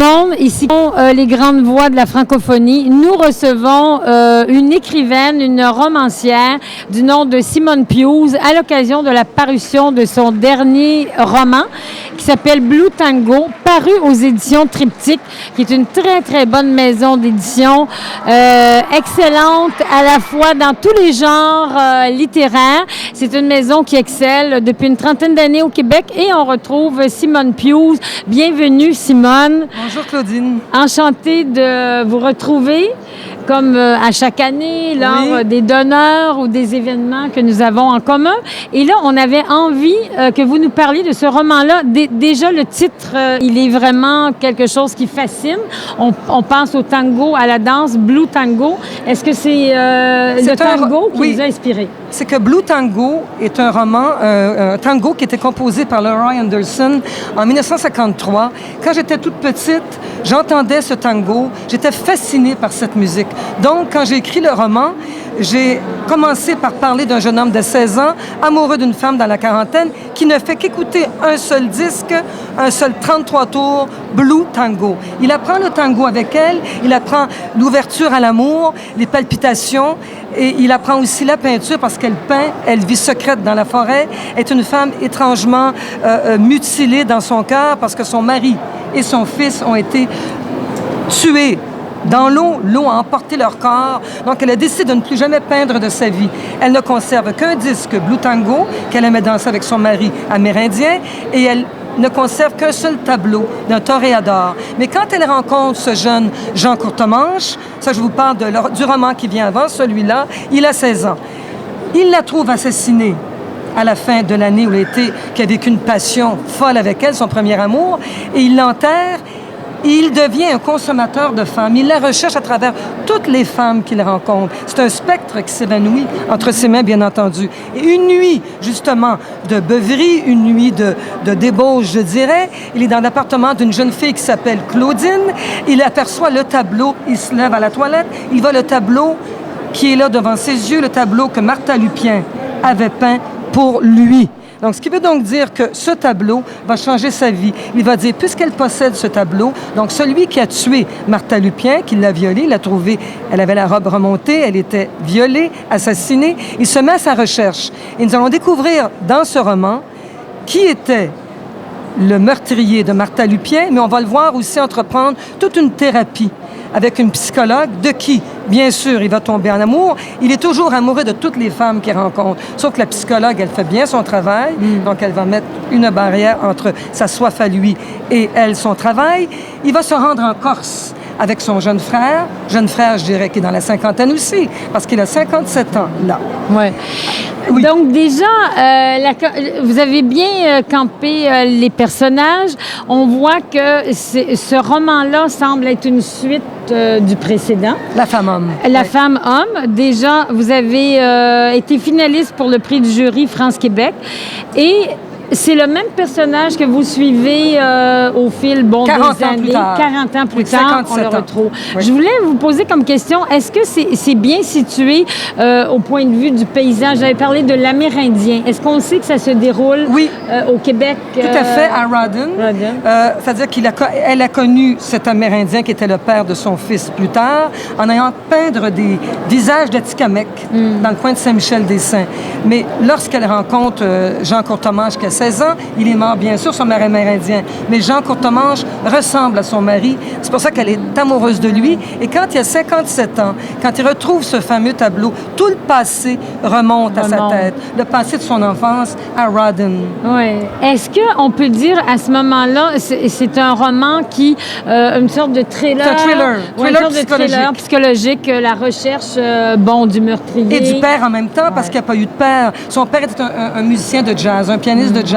monde. Ici, les grandes voix de la francophonie. Nous recevons une écrivaine, une romancière du nom de Simone Pius à l'occasion de la parution de son dernier roman qui s'appelle Blue Tango, paru aux éditions Triptyque, qui est une très, très bonne maison d'édition, excellente à la fois dans tous les genres littéraires. C'est une maison qui excelle depuis une trentaine d'années au Québec et on retrouve Simone Pius. Bienvenue, Simone. Bonjour, Claudine. Enchantée de vous retrouver, comme à chaque année, lors des donneurs ou des événements que nous avons en commun. Et là, on avait envie que vous nous parliez de ce roman-là. Déjà, le titre, il est vraiment quelque chose qui fascine. On pense au tango, à la danse, Blue Tango. Est-ce que c'est le tango qui vous a inspiré? C'est que Blue Tango est un roman, un tango qui était composé par Leroy Anderson en 1953. Quand j'étais toute petite, j'entendais ce tango. J'étais fascinée par cette musique. Donc, quand j'ai écrit le roman, j'ai commencé par parler d'un jeune homme de 16 ans, amoureux d'une femme dans la quarantaine, qui ne fait qu'écouter un seul disque, un seul 33 tours, Blue Tango. Il apprend le tango avec elle, il apprend l'ouverture à l'amour, les palpitations, et il apprend aussi la peinture parce qu'elle peint, elle vit secrète dans la forêt, est une femme étrangement mutilée dans son cœur parce que son mari et son fils ont été tués dans l'eau. L'eau a emporté leur corps. Donc, elle a décidé de ne plus jamais peindre de sa vie. Elle ne conserve qu'un disque Blue Tango qu'elle aimait danser avec son mari amérindien et elle ne conserve qu'un seul tableau d'un toréador. Mais quand elle rencontre ce jeune Jean Courtemanche, ça je vous parle du roman qui vient avant, celui-là, il a 16 ans. Il la trouve assassinée à la fin de l'année où l'été, qui a vécu une passion folle avec elle, son premier amour, et il l'enterre. Il devient un consommateur de femmes. Il la recherche à travers toutes les femmes qu'il rencontre. C'est un spectre qui s'évanouit entre ses mains, bien entendu. Et une nuit, justement, de beuverie, une nuit de débauche, je dirais, il est dans l'appartement d'une jeune fille qui s'appelle Claudine. Il aperçoit le tableau, il se lève à la toilette, il voit le tableau qui est là devant ses yeux, le tableau que Martha Lupien avait peint pour lui. Donc, ce qui veut donc dire que ce tableau va changer sa vie. Il va dire, puisqu'elle possède ce tableau, donc celui qui a tué Martha Lupien, qui l'a violée, l'a trouvée, elle avait la robe remontée, elle était violée, assassinée, il se met à sa recherche. Et nous allons découvrir dans ce roman qui était le meurtrier de Martha Lupien, mais on va le voir aussi entreprendre toute une thérapie avec une psychologue de qui, bien sûr, il va tomber en amour. Il est toujours amoureux de toutes les femmes qu'il rencontre. Sauf que la psychologue, elle fait bien son travail, donc elle va mettre une barrière entre sa soif à lui et elle, son travail. Il va se rendre en Corse avec son jeune frère, je dirais, qui est dans la cinquantaine aussi, parce qu'il a 57 ans, là. Ouais. Oui. Donc déjà, vous avez bien campé les personnages. On voit que ce roman-là semble être une suite du précédent. La femme-homme. La femme-homme. Déjà, vous avez été finaliste pour le prix du jury France-Québec. Et c'est le même personnage que vous suivez au fil des années. 40 ans plus tard, on le retrouve. Oui. Je voulais vous poser comme question, est-ce que c'est bien situé au point de vue du paysage? J'avais parlé de l'Amérindien. Est-ce qu'on sait que ça se déroule au Québec? Tout à fait, à Rawdon. C'est-à-dire qu'elle a connu cet Amérindien qui était le père de son fils plus tard, en ayant peindre des visages d'Atikamekw dans le coin de Saint-Michel-des-Saints. Mais lorsqu'elle rencontre Jean Courtemanche, qui a 16 ans, il est mort, bien sûr, son mari amérindien. Mais Jean Courtemanche ressemble à son mari. C'est pour ça qu'elle est amoureuse de lui. Et quand il a 57 ans, quand il retrouve ce fameux tableau, tout le passé remonte à sa tête. Le passé de son enfance à Rawdon. Oui. Est-ce qu'on peut dire à ce moment-là, c'est un roman qui, une sorte de thriller? C'est un thriller. Une sorte de thriller psychologique, la recherche, du meurtrier. Et du père en même temps, parce qu'il n'y a pas eu de père. Son père était un musicien de jazz, un pianiste de jazz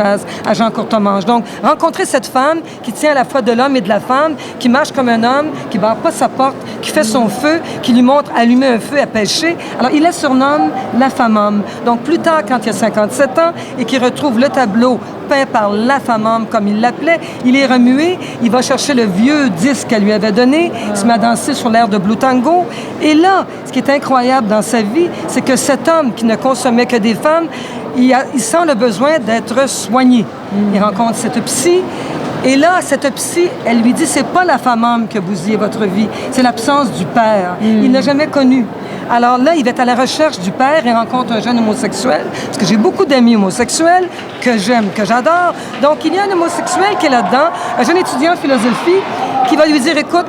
à Jean Courtemanche. Donc, rencontrer cette femme qui tient à la fois de l'homme et de la femme, qui marche comme un homme, qui ne barre pas sa porte, qui fait son feu, qui lui montre allumer un feu à pêcher. Alors, il la surnomme la femme-homme. Donc, plus tard, quand il a 57 ans et qu'il retrouve le tableau peint par la femme-homme, comme il l'appelait, il est remué, il va chercher le vieux disque qu'elle lui avait donné, il se met à danser sur l'air de Blue Tango. Et là, ce qui est incroyable dans sa vie, c'est que cet homme qui ne consommait que des femmes, il sent le besoin d'être soigné. Il rencontre cette psy Et là, cette psy, elle lui dit, c'est pas la femme homme que bousille votre vie, c'est l'absence du père. Il n'a jamais connu. Alors là, il va être à la recherche du père et rencontre un jeune homosexuel, parce que j'ai beaucoup d'amis homosexuels que j'aime, que j'adore. Donc, il y a un homosexuel qui est là-dedans, un jeune étudiant en philosophie, qui va lui dire, écoute,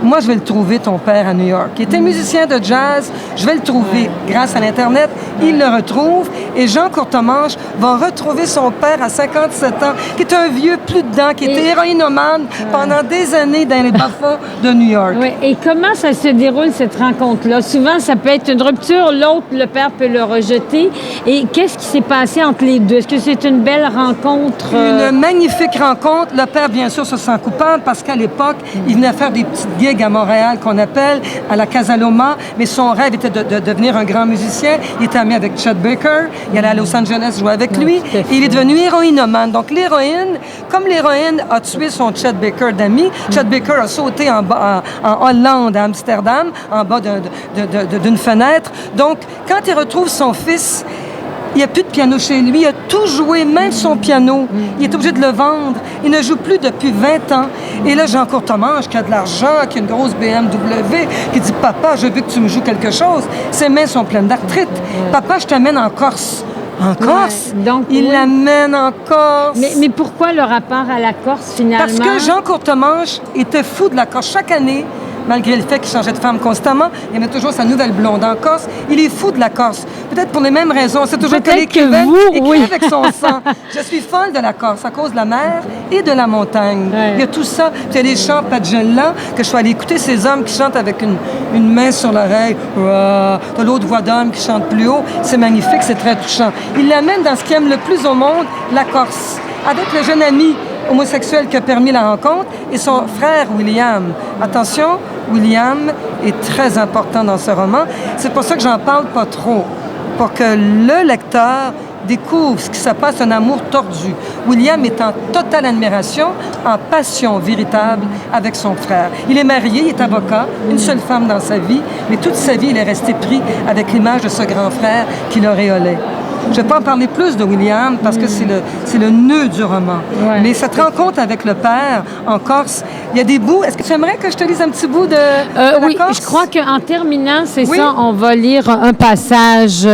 moi, je vais le trouver, ton père, à New York. Il était musicien de jazz. Je vais le trouver grâce à l'Internet. Il le retrouve. Et Jean Courtemanche va retrouver son père à 57 ans, qui est un vieux plus dedans, qui était héroïnomane pendant des années dans les bas-fonds de New York. Oui. Et comment ça se déroule, cette rencontre-là? Souvent, ça peut être une rupture. L'autre, le père peut le rejeter. Et qu'est-ce qui s'est passé entre les deux? Est-ce que c'est une belle rencontre? Une magnifique rencontre. Le père, bien sûr, se sent coupable parce qu'à l'époque, il venait faire des petites gigs à Montréal qu'on appelle à la Casa Loma, mais son rêve était de devenir un grand musicien. Il était ami avec Chet Baker, il allait à Los Angeles jouer avec lui, et il est devenu héroïnomane. Donc l'héroïne, comme l'héroïne a tué son Chet Baker d'ami, Chet Baker a sauté en Hollande, à Amsterdam, en bas d'une fenêtre. Donc, quand il retrouve son fils, il n'y a plus de piano chez lui. Il a tout joué, même son piano. Il est obligé de le vendre. Il ne joue plus depuis 20 ans. Et là, Jean Courtemanche, qui a de l'argent, qui a une grosse BMW, qui dit « Papa, je veux que tu me joues quelque chose. » Ses mains sont pleines d'arthrite. « Papa, je t'amène en Corse. » En Corse? Donc, il l'amène en Corse. Mais pourquoi le rapport à la Corse, finalement? Parce que Jean Courtemanche était fou de la Corse. Chaque année, malgré le fait qu'il changeait de femme constamment, il aimait toujours sa nouvelle blonde en Corse. Il est fou de la Corse. Peut-être pour les mêmes raisons. C'est toujours que l'écrivaine écrit avec son sang. Je suis folle de la Corse à cause de la mer et de la montagne. Ouais. Il y a tout ça. Puis il y a les chants Padjella que je suis allée écouter, ces hommes qui chantent avec une main sur l'oreille. De l'autre voix d'homme qui chante plus haut. C'est magnifique, c'est très touchant. Il l'amène dans ce qu'il aime le plus au monde, la Corse. Avec le jeune ami homosexuel qui a permis la rencontre et son frère William. Attention, William est très important dans ce roman. C'est pour ça que j'en parle pas trop, pour que le lecteur découvre ce qui se passe, un amour tordu. William est en totale admiration, en passion véritable avec son frère. Il est marié, il est avocat, une seule femme dans sa vie, mais toute sa vie, il est resté pris avec l'image de ce grand frère qui l'auréolait. Je ne vais pas en parler plus de William parce que c'est le nœud du roman. Ouais. Mais cette rencontre avec le père en Corse, il y a des bouts. Est-ce que tu aimerais que je te lise un petit bout de la oui, Corse? Je crois qu'en terminant, c'est ça, on va lire un passage.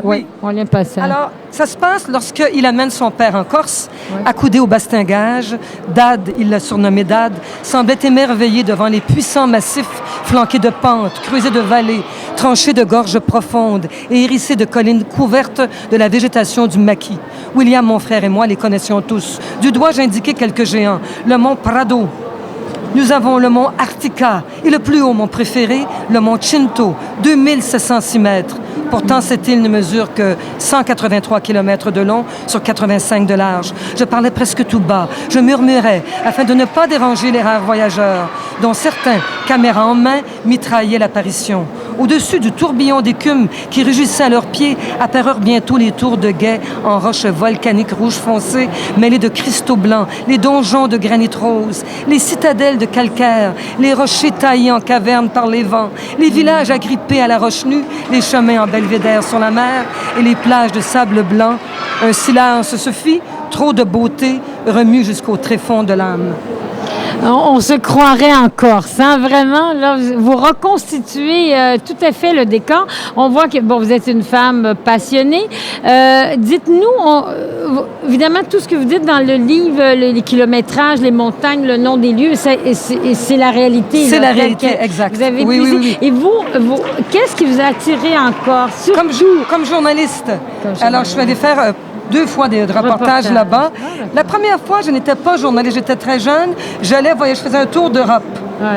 Oui, on lit un passage. Alors, ça se passe lorsqu'il amène son père en Corse, accoudé au bastingage. Dad, il l'a surnommé Dad, semblait émerveillé devant les puissants massifs flanqués de pentes, creusés de vallées, tranchés de gorges profondes et hérissés de collines couvertes de la végétation du maquis. William, mon frère et moi les connaissions tous. Du doigt, j'indiquais quelques géants. Le mont Prado. Nous avons le mont Artica et le plus haut, mon préféré, le mont Cinto, 2706 mètres. Pourtant, cette île ne mesure que 183 km de long sur 85 de large. Je parlais presque tout bas. Je murmurais afin de ne pas déranger les rares voyageurs, dont certains, caméra en main, mitraillaient l'apparition. Au-dessus du tourbillon d'écume qui rugissait à leurs pieds, apparurent bientôt les tours de guet en roches volcaniques rouge foncé, mêlées de cristaux blancs, les donjons de granit rose, les citadelles de calcaire, les rochers taillés en cavernes par les vents, les villages agrippés à la roche nue, les chemins en belvédère sur la mer et les plages de sable blanc. Un silence se fit, trop de beauté remue jusqu'au tréfonds de l'âme. On se croirait en Corse, hein? Vraiment, là, vous reconstituez tout à fait le décor. On voit que, bon, vous êtes une femme passionnée. Dites-nous, évidemment, tout ce que vous dites dans le livre, les kilométrages, les montagnes, le nom des lieux, c'est la réalité. C'est la réalité, exact. Vous avez oui. Et vous qu'est-ce qui vous a attiré en Corse? Comme journaliste. Alors, je suis allée faire 2 fois des reportages là-bas. La première fois, je n'étais pas journaliste, j'étais très jeune. J'allais voyager, je faisais un tour d'Europe. Ouais.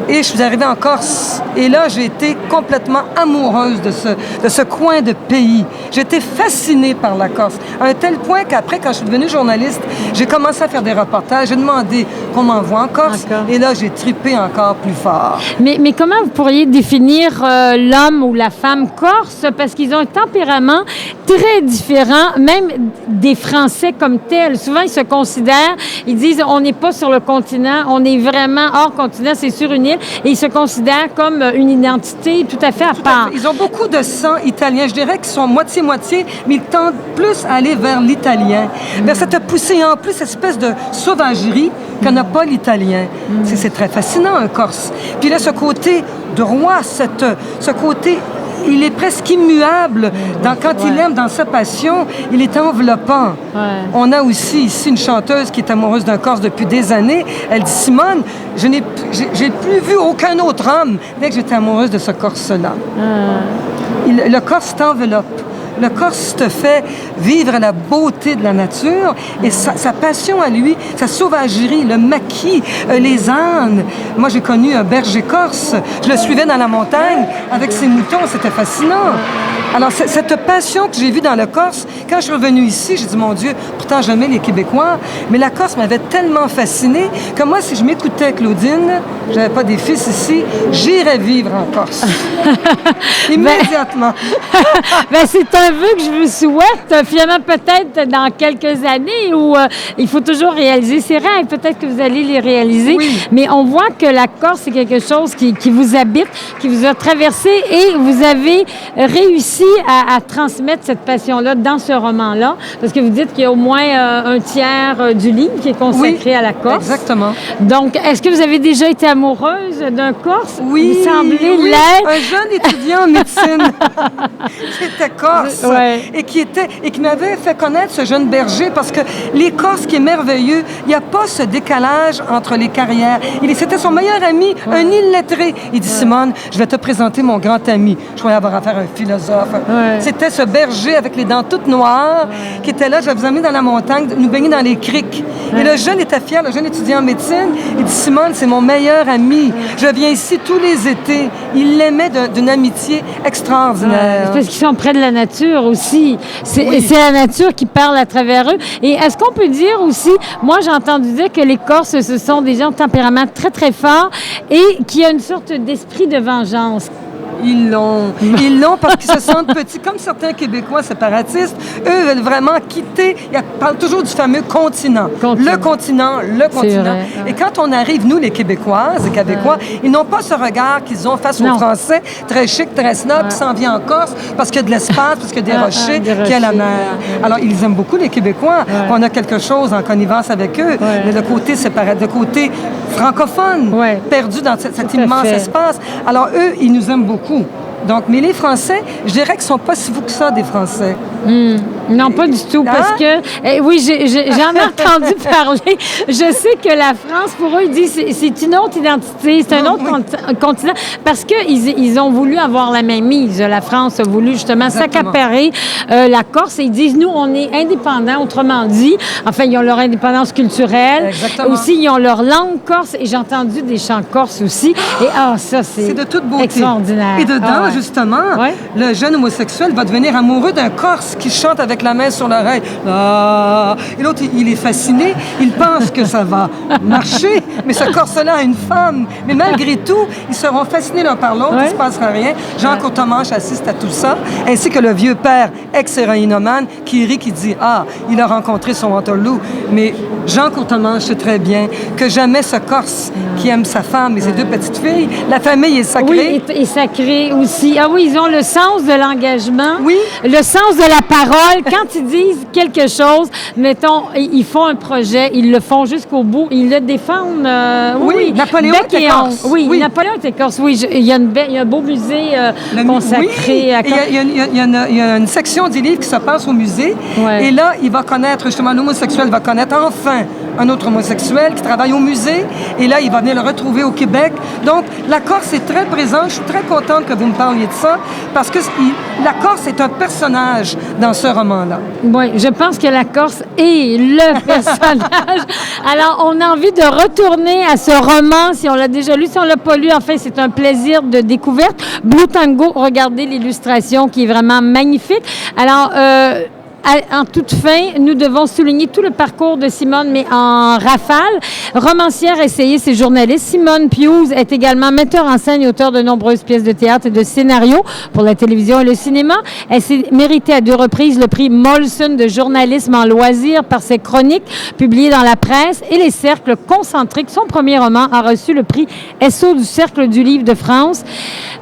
Et je suis arrivée en Corse. Et là, j'ai été complètement amoureuse de ce coin de pays. J'étais fascinée par la Corse. À un tel point qu'après, quand je suis devenue journaliste, j'ai commencé à faire des reportages. J'ai demandé qu'on m'envoie en Corse. Et là, j'ai trippé encore plus fort. Mais comment vous pourriez définir l'homme ou la femme corse? Parce qu'ils ont un tempérament très différent, même des Français comme tels. Souvent, ils se considèrent, ils disent, on n'est pas sur le continent, on est vraiment hors continent, c'est sur une île. et ils se considèrent comme une identité tout à fait à part. Ils ont beaucoup de sang italien. Je dirais qu'ils sont moitié-moitié, mais ils tendent plus à aller vers l'italien. Vers cette poussée, en plus, cette espèce de sauvagerie que n'a pas l'italien. C'est très fascinant, un Corse. Puis là, ce côté de roi, ce côté... Il est presque immuable. Quand il aime, dans sa passion, il est enveloppant. Ouais. On a aussi ici une chanteuse qui est amoureuse d'un Corse depuis des années. Elle dit, Simone, j'ai plus vu aucun autre homme dès que j'étais amoureuse de ce Corse-là. Le Corse t'enveloppe. Le Corse te fait vivre la beauté de la nature et sa passion à lui, sa sauvagerie, le maquis, les ânes. Moi, j'ai connu un berger corse. Je le suivais dans la montagne avec ses moutons. C'était fascinant. Alors, cette passion que j'ai vue dans le Corse, quand je suis revenue ici, j'ai dit, mon Dieu, pourtant j'aimais les Québécois, mais la Corse m'avait tellement fascinée que moi, si je m'écoutais Claudine, j'avais pas des fils ici, j'irais vivre en Corse. Immédiatement. Ben, c'est un vœu que je vous souhaite, finalement, peut-être dans quelques années où il faut toujours réaliser ses rêves. Peut-être que vous allez les réaliser. Oui. Mais on voit que la Corse, c'est quelque chose qui vous habite, qui vous a traversé et vous avez réussi à transmettre cette passion-là dans ce roman-là. Parce que vous dites qu'il y a au moins un tiers du livre qui est consacré à la Corse. Exactement. Donc, est-ce que vous avez déjà été amoureuse d'un Corse? Oui, Vous semblez oui. l'être. Un jeune étudiant en médecine qui était corse et qui m'avait fait connaître ce jeune berger parce que les Corses, qui est merveilleux, il n'y a pas ce décalage entre les carrières. C'était son meilleur ami, un illettré. Il dit, Simone, je vais te présenter mon grand ami. Je croyais avoir affaire à un philosophe. C'était ce berger avec les dents toutes noires qui était là. Je vais vous emmener dans la montagne, nous baigner dans les criques. Et le jeune était fier, le jeune étudiant en médecine. Il dit, Simone, c'est mon meilleur ami. Je viens ici tous les étés. Il l'aimait d'une amitié extraordinaire. Parce qu'ils sont près de la nature aussi. C'est la nature qui parle à travers eux. Et est-ce qu'on peut dire aussi, moi j'ai entendu dire que les Corses, ce sont des gens de tempérament très, très fort et qui ont une sorte d'esprit de vengeance. Ils l'ont. Ils l'ont parce qu'ils se sentent petits. Comme certains Québécois séparatistes, eux veulent vraiment quitter. Ils parlent toujours du fameux continent. Le continent. Vrai. Et quand on arrive, nous, les Québécoises et Québécois, ils n'ont pas ce regard qu'ils ont face aux Français, très chic, très snob, qui s'en vient en Corse parce qu'il y a de l'espace, parce qu'il y a des rochers, qu'il y a la mer. Alors, ils aiment beaucoup les Québécois. On a quelque chose en connivence avec eux. Mais le côté séparat, le côté francophone, perdu dans cet immense espace. Alors, eux, ils nous aiment beaucoup. Donc, mais les Français, je dirais qu'ils ne sont pas si fous que ça, des Français. Non, pas du tout, parce que... oui, j'en ai entendu parler. Je sais que la France, pour eux, ils disent c'est une autre identité, c'est un autre continent, parce qu'ils ont voulu avoir la même mise. La France a voulu justement s'accaparer la Corse et ils disent, nous, on est indépendants, autrement dit. Enfin, ils ont leur indépendance culturelle. Exactement. Aussi, ils ont leur langue corse et j'ai entendu des chants corses aussi. Et ça, c'est de toute beauté. Extraordinaire. Et dedans, justement, le jeune homosexuel va devenir amoureux d'un Corse qui chante avec la main sur l'oreille. Ah! Et l'autre, il est fasciné. Il pense que ça va marcher. Mais ce Corse-là a une femme. Mais malgré tout, ils seront fascinés l'un par l'autre. Il ne se passera rien. Jean Courtemanche assiste à tout ça, ainsi que le vieux père, ex-héroïnomane, qui rit, qui dit, il a rencontré son Waterloo. Mais Jean Courtemanche sait très bien que jamais ce Corse qui aime sa femme et ses deux petites filles, la famille est sacrée. Oui, et sacrée aussi. Ah oui, ils ont le sens de l'engagement, le sens de la parole. Quand ils disent quelque chose, mettons, ils font un projet, ils le font jusqu'au bout, ils le défendent. Napoléon était corse. Oui, Napoléon était corse. Oui, il y a un beau musée consacré à... Il y a une section du livre qui se passe au musée. Et là, il va connaître, justement, l'homosexuel va connaître enfin un autre homosexuel qui travaille au musée. Et là, il va venir le retrouver au Québec. Donc, la Corse est très présente. Je suis très contente que vous me parliez de ça parce que la Corse est un personnage dans ce roman-là. Oui, je pense que la Corse est le personnage. Alors, on a envie de retourner à ce roman. Si on l'a déjà lu, si on l'a pas lu, enfin, c'est un plaisir de découverte. Blue Tango, regardez l'illustration qui est vraiment magnifique. Alors, en toute fin, nous devons souligner tout le parcours de Simone, mais en rafale. Romancière, essayiste et journaliste, Simone Pius est également metteur en scène et auteur de nombreuses pièces de théâtre et de scénarios pour la télévision et le cinéma. Elle s'est méritée à 2 reprises le prix Molson de journalisme en loisirs par ses chroniques publiées dans la presse et les cercles concentriques. Son premier roman a reçu le prix SO du Cercle du Livre de France.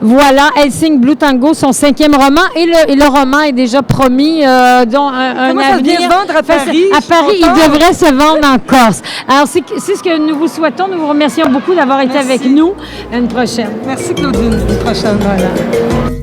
Voilà, elle signe Blue Tango, son 5e roman, et le roman est déjà promis, dont un Comment ça avenir. vient se vendre à Paris? À Paris, il devrait se vendre en Corse. Alors, c'est ce que nous vous souhaitons. Nous vous remercions beaucoup d'avoir été avec nous. À une prochaine. Merci, Claudine. À une prochaine. Voilà.